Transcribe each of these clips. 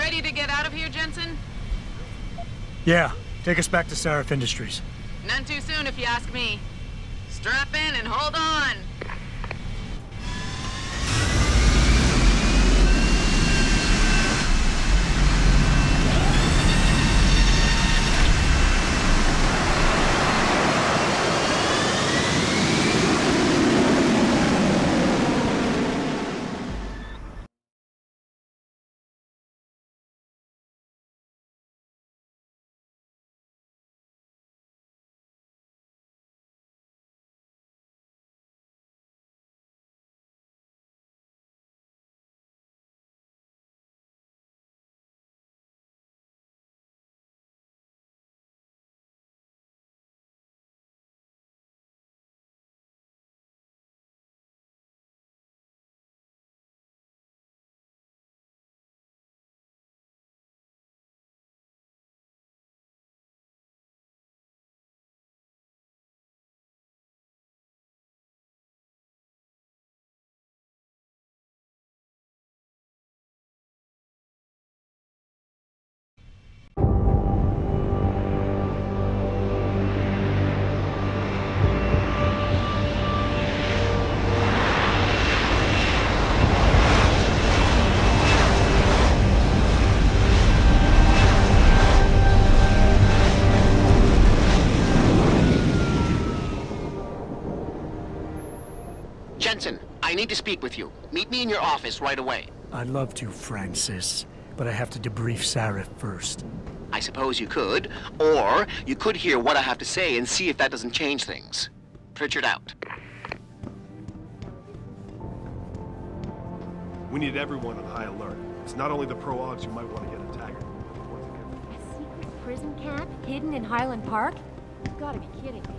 Ready to get out of here, Jensen? Yeah, take us back to Sarif Industries. None too soon, if you ask me. Strap in and hold on. Jensen, I need to speak with you. Meet me in your office right away. I'd love to, Francis, but I have to debrief Sarif first. I suppose you could, or you could hear what I have to say and see if that doesn't change things. Pritchard out. We need everyone on high alert. It's not only the pro-augs who might want to get attacked. A secret prison camp hidden in Highland Park? You've got to be kidding me.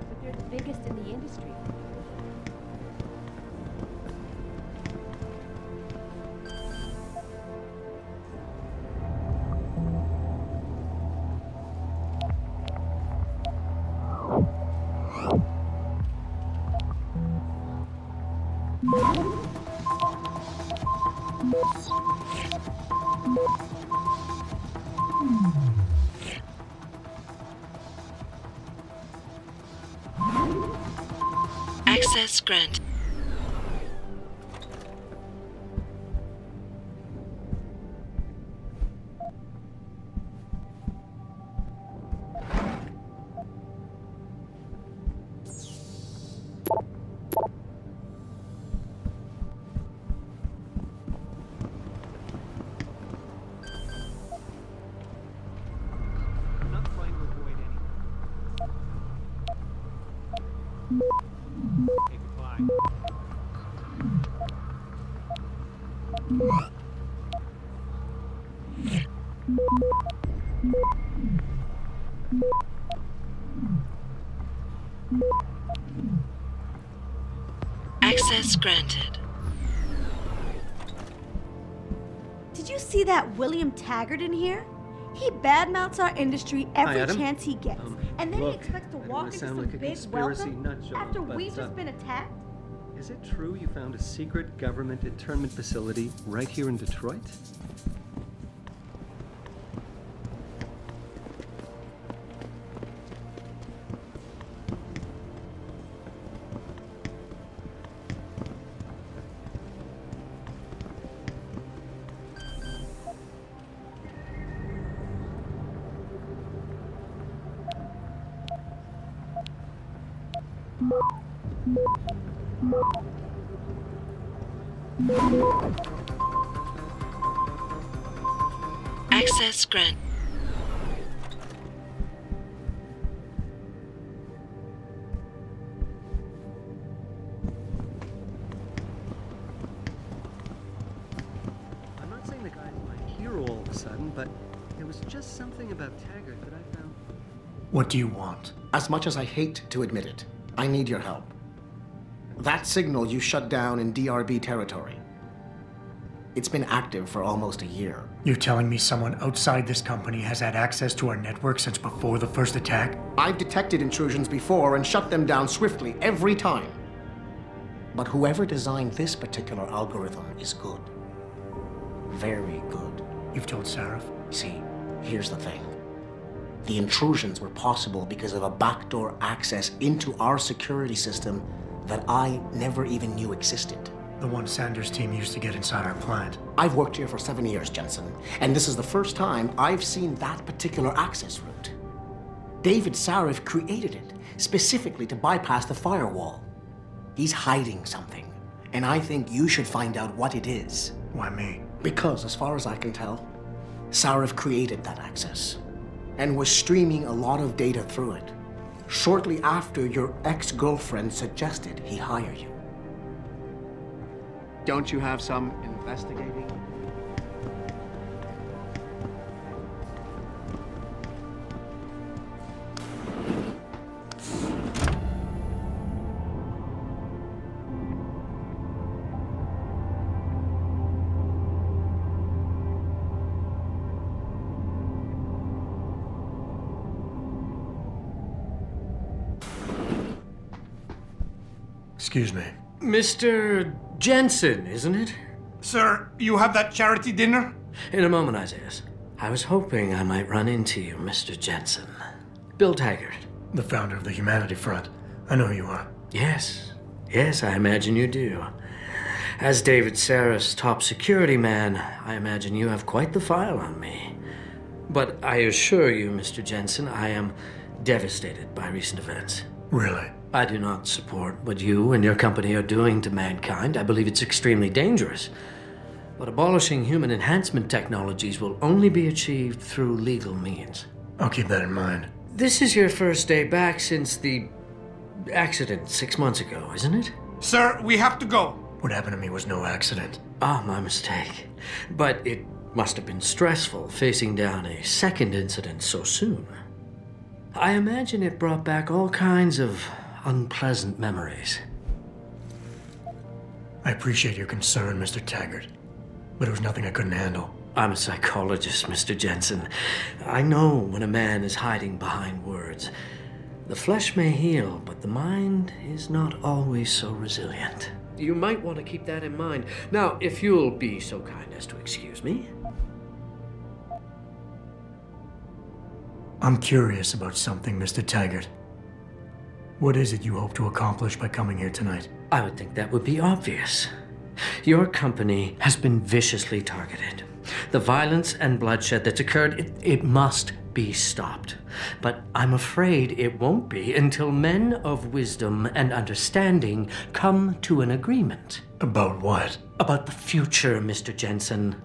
But they're the biggest in the industry. Access granted. I'm not trying to avoid anything. Okay, goodbye. Access granted. Did you see that William Taggart in here? He badmouths our industry every Hi, Adam. chance he gets. And then look, he expects to I don't walk wanna into sound some like a big conspiracy welcome nut job, after but, we've just been attacked? Is it true you found a secret government internment facility right here in Detroit? Access granted. I'm not saying the guy's my hero all of a sudden, but there was just something about Taggart that I found. What do you want? As much as I hate to admit it, I need your help. That signal you shut down in DRB territory. It's been active for almost a year. You're telling me someone outside this company has had access to our network since before the first attack? I've detected intrusions before and shut them down swiftly every time. But whoever designed this particular algorithm is good. Very good. You've told Sarif? See, here's the thing. The intrusions were possible because of a backdoor access into our security system that I never even knew existed. The one Sanders' team used to get inside our plant. I've worked here for 7 years, Jensen, and this is the first time I've seen that particular access route. David Sarif created it specifically to bypass the firewall. He's hiding something, and I think you should find out what it is. Why me? Because, as far as I can tell, Sarif created that access and was streaming a lot of data through it shortly after your ex-girlfriend suggested he hire you. Don't you have some investigating? Excuse me. Mr. Jensen, isn't it? Sir, you have that charity dinner? In a moment, Isaiah. I was hoping I might run into you, Mr. Jensen. Bill Taggart. The founder of the Humanity Front. I know who you are. Yes. Yes, I imagine you do. As David Sarif's top security man, I imagine you have quite the file on me. But I assure you, Mr. Jensen, I am devastated by recent events. Really? I do not support what you and your company are doing to mankind. I believe it's extremely dangerous. But abolishing human enhancement technologies will only be achieved through legal means. I'll keep that in mind. This is your first day back since the accident 6 months ago, isn't it? Sir, we have to go. What happened to me was no accident. Ah, my mistake. But it must have been stressful facing down a second incident so soon. I imagine it brought back all kinds of unpleasant memories. I appreciate your concern, Mr. Taggart, but it was nothing I couldn't handle. I'm a psychologist, Mr. Jensen. I know when a man is hiding behind words. The flesh may heal, but the mind is not always so resilient. You might want to keep that in mind. Now, if you'll be so kind as to excuse me. I'm curious about something, Mr. Taggart. What is it you hope to accomplish by coming here tonight? I would think that would be obvious. Your company has been viciously targeted. The violence and bloodshed that's occurred, it must be stopped. But I'm afraid it won't be until men of wisdom and understanding come to an agreement. About what? About the future, Mr. Jensen.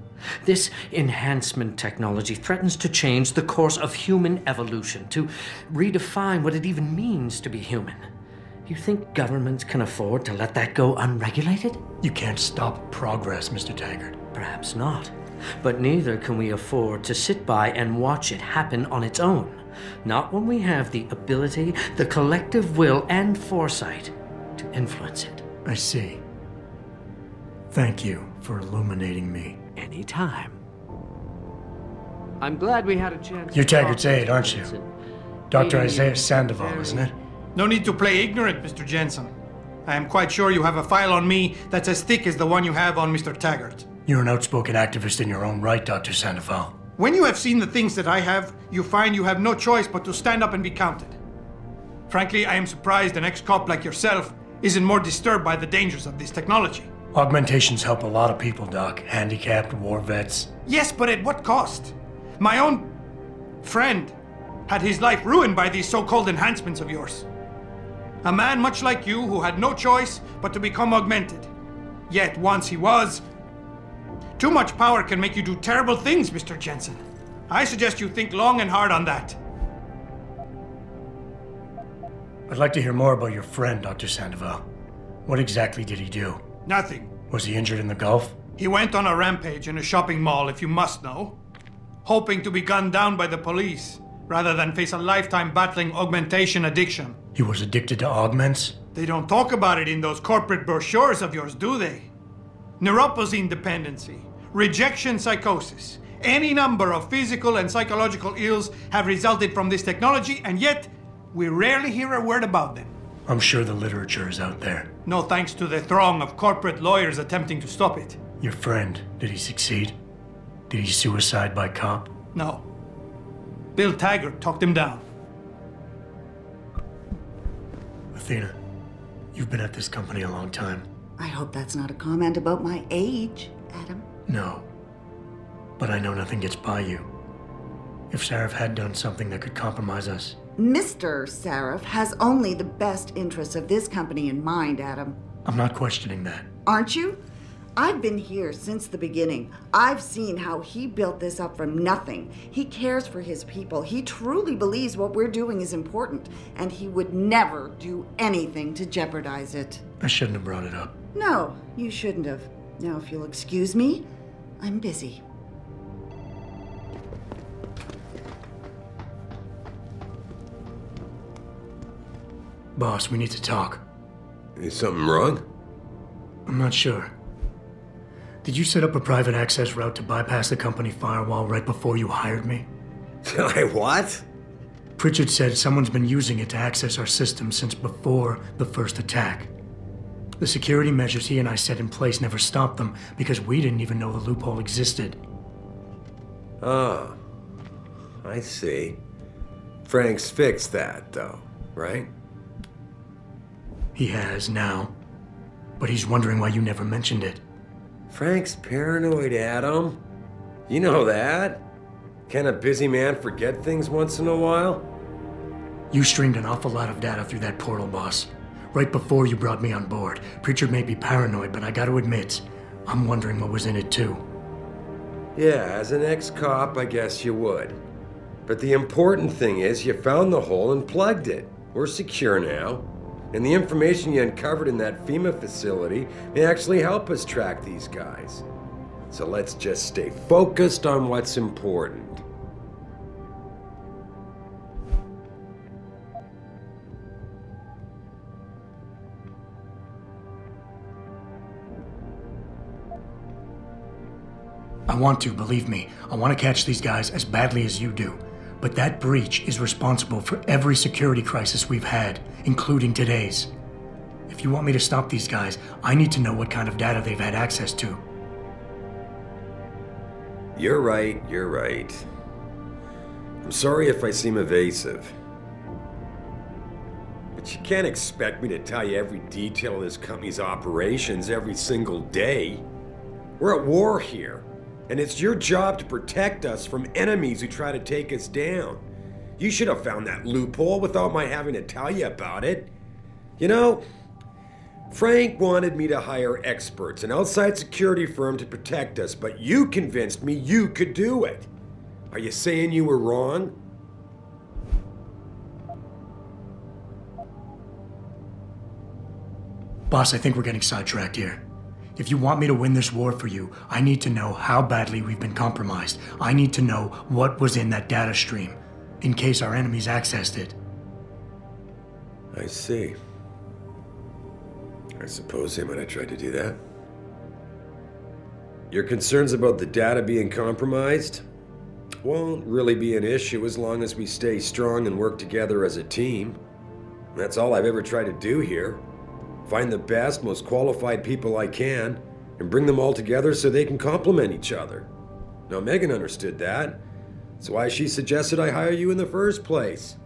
This enhancement technology threatens to change the course of human evolution, to redefine what it even means to be human. You think governments can afford to let that go unregulated? You can't stop progress, Mr. Taggart. Perhaps not. But neither can we afford to sit by and watch it happen on its own. Not when we have the ability, the collective will, and foresight to influence it. I see. Thank you for illuminating me. Anytime. I'm glad we had a chance. You're Taggart's aide, aren't you? Dr. Isaiah Sandoval, isn't it? No need to play ignorant, Mr. Jensen. I am quite sure you have a file on me that's as thick as the one you have on Mr. Taggart. You're an outspoken activist in your own right, Dr. Sandoval. When you have seen the things that I have, you find you have no choice but to stand up and be counted. Frankly, I am surprised an ex-cop like yourself isn't more disturbed by the dangers of this technology. Augmentations help a lot of people, Doc. Handicapped, war vets. Yes, but at what cost? My own friend had his life ruined by these so-called enhancements of yours. A man much like you who had no choice but to become augmented. Yet once he was, too much power can make you do terrible things, Mr. Jensen. I suggest you think long and hard on that. I'd like to hear more about your friend, Dr. Sandoval. What exactly did he do? Nothing. Was he injured in the Gulf? He went on a rampage in a shopping mall, if you must know, hoping to be gunned down by the police, rather than face a lifetime battling augmentation addiction. He was addicted to augments? They don't talk about it in those corporate brochures of yours, do they? Neuropozyne dependency, rejection psychosis. Any number of physical and psychological ills have resulted from this technology, and yet we rarely hear a word about them. I'm sure the literature is out there. No thanks to the throng of corporate lawyers attempting to stop it. Your friend, did he succeed? Did he suicide by cop? No. Bill Taggart talked him down. Athena, you've been at this company a long time. I hope that's not a comment about my age, Adam. No. But I know nothing gets by you. If Sarif had done something that could compromise us. Mr. Sarif has only the best interests of this company in mind, Adam. I'm not questioning that. Aren't you? I've been here since the beginning. I've seen how he built this up from nothing. He cares for his people. He truly believes what we're doing is important, and he would never do anything to jeopardize it. I shouldn't have brought it up. No, you shouldn't have. Now, if you'll excuse me, I'm busy. Boss, we need to talk. Is something wrong? I'm not sure. Did you set up a private access route to bypass the company firewall right before you hired me? What? Pritchard said someone's been using it to access our system since before the first attack. The security measures he and I set in place never stopped them because we didn't even know the loophole existed. Oh, I see. Frank's fixed that, though, right? He has now, but he's wondering why you never mentioned it. Frank's paranoid, Adam. You know that. Can a busy man forget things once in a while? You streamed an awful lot of data through that portal, boss. Right before you brought me on board. Pritchard may be paranoid, but I gotta admit, I'm wondering what was in it too. Yeah, as an ex-cop, I guess you would. But the important thing is you found the hole and plugged it. We're secure now. And the information you uncovered in that FEMA facility may actually help us track these guys. So let's just stay focused on what's important. I want to, believe me. I want to catch these guys as badly as you do. But that breach is responsible for every security crisis we've had, including today's. If you want me to stop these guys, I need to know what kind of data they've had access to. You're right. I'm sorry if I seem evasive. But you can't expect me to tell you every detail of this company's operations every single day. We're at war here. And it's your job to protect us from enemies who try to take us down. You should have found that loophole without my having to tell you about it. You know, Frank wanted me to hire experts, an outside security firm to protect us, but you convinced me you could do it. Are you saying you were wrong? Boss, I think we're getting sidetracked here. If you want me to win this war for you, I need to know how badly we've been compromised. I need to know what was in that data stream, in case our enemies accessed it. I see. I suppose they might have tried to do that. Your concerns about the data being compromised won't really be an issue as long as we stay strong and work together as a team. That's all I've ever tried to do here. Find the best, most qualified people I can, and bring them all together so they can complement each other. Now, Megan understood that. That's why she suggested I hire you in the first place.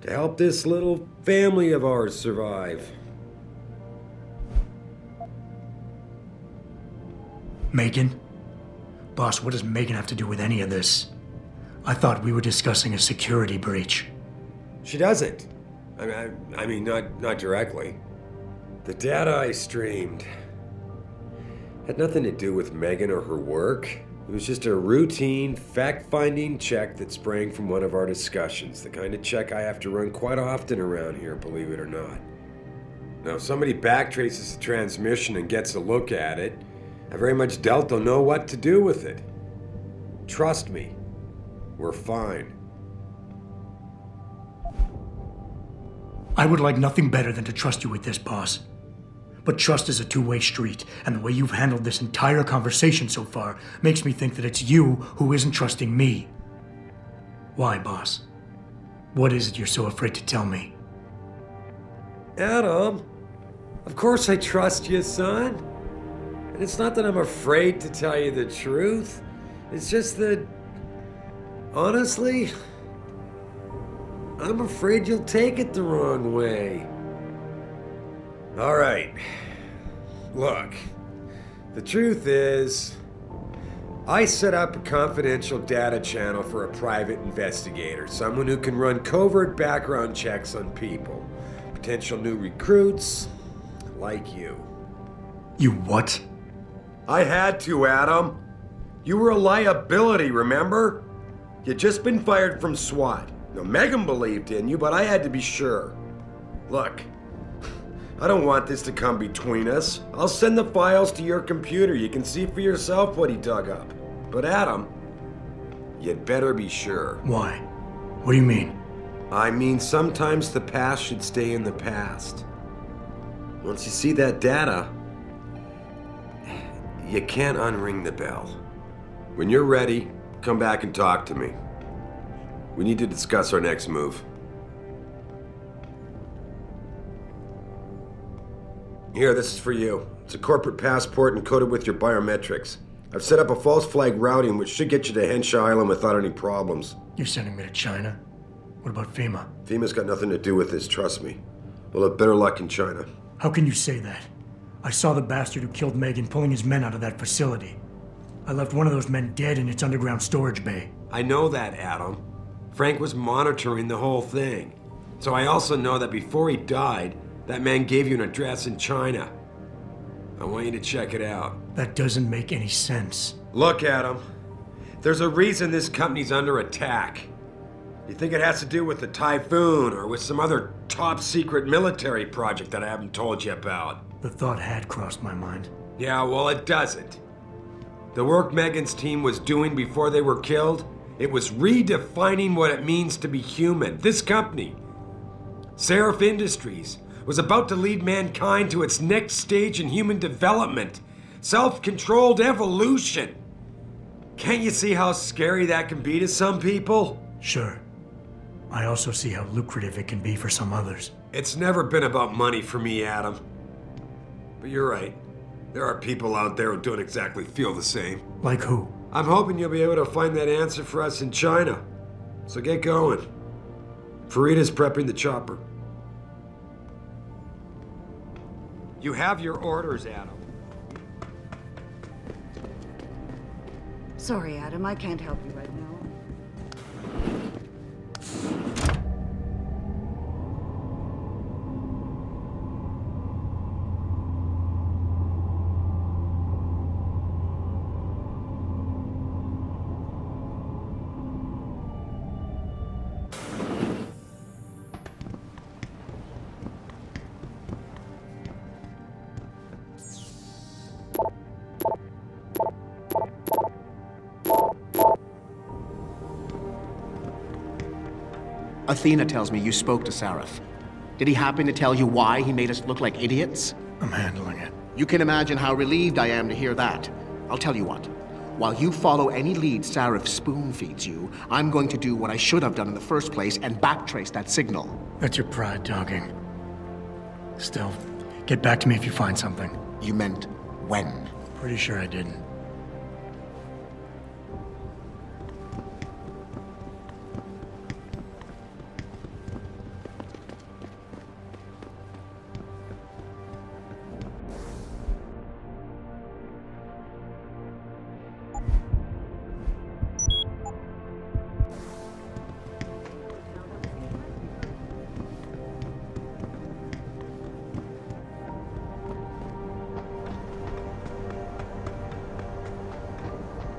To help this little family of ours survive. Megan? Boss, what does Megan have to do with any of this? I thought we were discussing a security breach. She doesn't. I mean, not directly. The data I streamed had nothing to do with Megan or her work. It was just a routine, fact-finding check that sprang from one of our discussions. The kind of check I have to run quite often around here, believe it or not. Now, if somebody backtraces the transmission and gets a look at it, I very much doubt they'll know what to do with it. Trust me, we're fine. I would like nothing better than to trust you with this, boss. But trust is a two-way street, and the way you've handled this entire conversation so far makes me think that it's you who isn't trusting me. Why, boss? What is it you're so afraid to tell me? Adam, of course I trust you, son. And it's not that I'm afraid to tell you the truth. It's just that, honestly, I'm afraid you'll take it the wrong way. All right. Look, the truth is, I set up a confidential data channel for a private investigator, someone who can run covert background checks on people, potential new recruits, like you. You what? I had to, Adam. You were a liability, remember? You'd just been fired from SWAT. Now, Megan believed in you, but I had to be sure. Look, I don't want this to come between us. I'll send the files to your computer. You can see for yourself what he dug up. But Adam, you'd better be sure. Why? What do you mean? I mean, sometimes the past should stay in the past. Once you see that data, you can't unring the bell. When you're ready, come back and talk to me. We need to discuss our next move. Here, this is for you. It's a corporate passport encoded with your biometrics. I've set up a false flag routing which should get you to Henshaw Island without any problems. You're sending me to China? What about FEMA? FEMA's got nothing to do with this, trust me. We'll have better luck in China. How can you say that? I saw the bastard who killed Megan pulling his men out of that facility. I left one of those men dead in its underground storage bay. I know that, Adam. Frank was monitoring the whole thing. So I also know that before he died, that man gave you an address in China. I want you to check it out. That doesn't make any sense. Look, Adam. There's a reason this company's under attack. You think it has to do with the Typhoon or with some other top-secret military project that I haven't told you about? The thought had crossed my mind. Yeah, well, it doesn't. The work Megan's team was doing before they were killed, it was redefining what it means to be human. This company, Seraph Industries, was about to lead mankind to its next stage in human development. Self-controlled evolution. Can't you see how scary that can be to some people? Sure. I also see how lucrative it can be for some others. It's never been about money for me, Adam. But you're right. There are people out there who don't exactly feel the same. Like who? I'm hoping you'll be able to find that answer for us in China. So get going. Farida's prepping the chopper. You have your orders, Adam. Sorry, Adam, I can't help you right now. Athena tells me you spoke to Seraph. Did he happen to tell you why he made us look like idiots? I'm handling it. You can imagine how relieved I am to hear that. I'll tell you what. While you follow any lead Seraph spoon feeds you, I'm going to do what I should have done in the first place and backtrace that signal. That's your pride talking. Still, get back to me if you find something. You meant when? Pretty sure I didn't.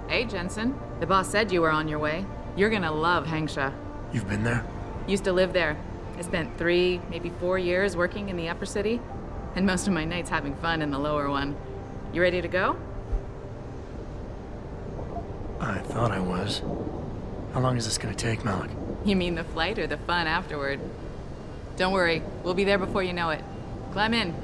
Hey, Jensen. The boss said you were on your way. You're gonna love Hangsha. You've been there? Used to live there. I spent 3, maybe 4 years working in the upper city, and most of my nights having fun in the lower one. You ready to go? I thought I was. How long is this gonna take, Malik? You mean the flight or the fun afterward? Don't worry, we'll be there before you know it. Climb in.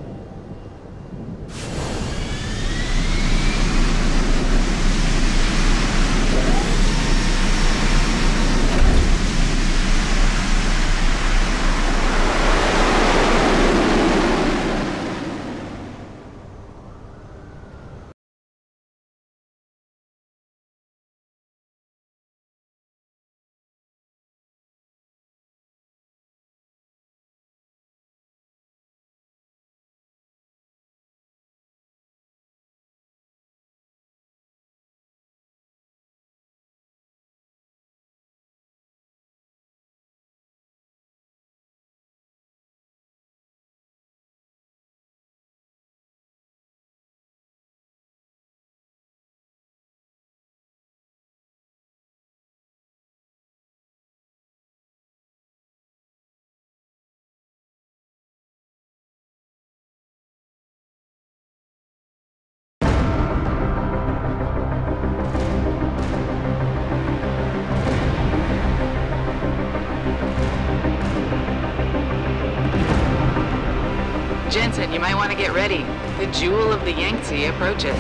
You might want to get ready. The jewel of the Yangtze approaches.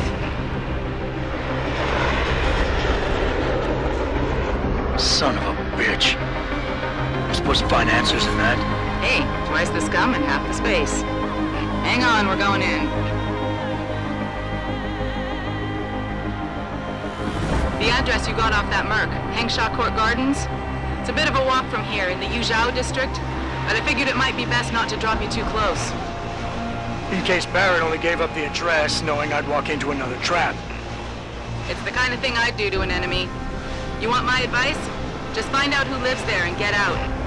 Son of a bitch. We're supposed to find answers in that. Hey, twice the scum and half the space. Hang on, we're going in. The address you got off that Merc, Hengsha Court Gardens. It's a bit of a walk from here in the Yuzhou district, but I figured it might be best not to drop you too close. In case Barrett only gave up the address, knowing I'd walk into another trap. It's the kind of thing I'd do to an enemy. You want my advice? Just find out who lives there and get out.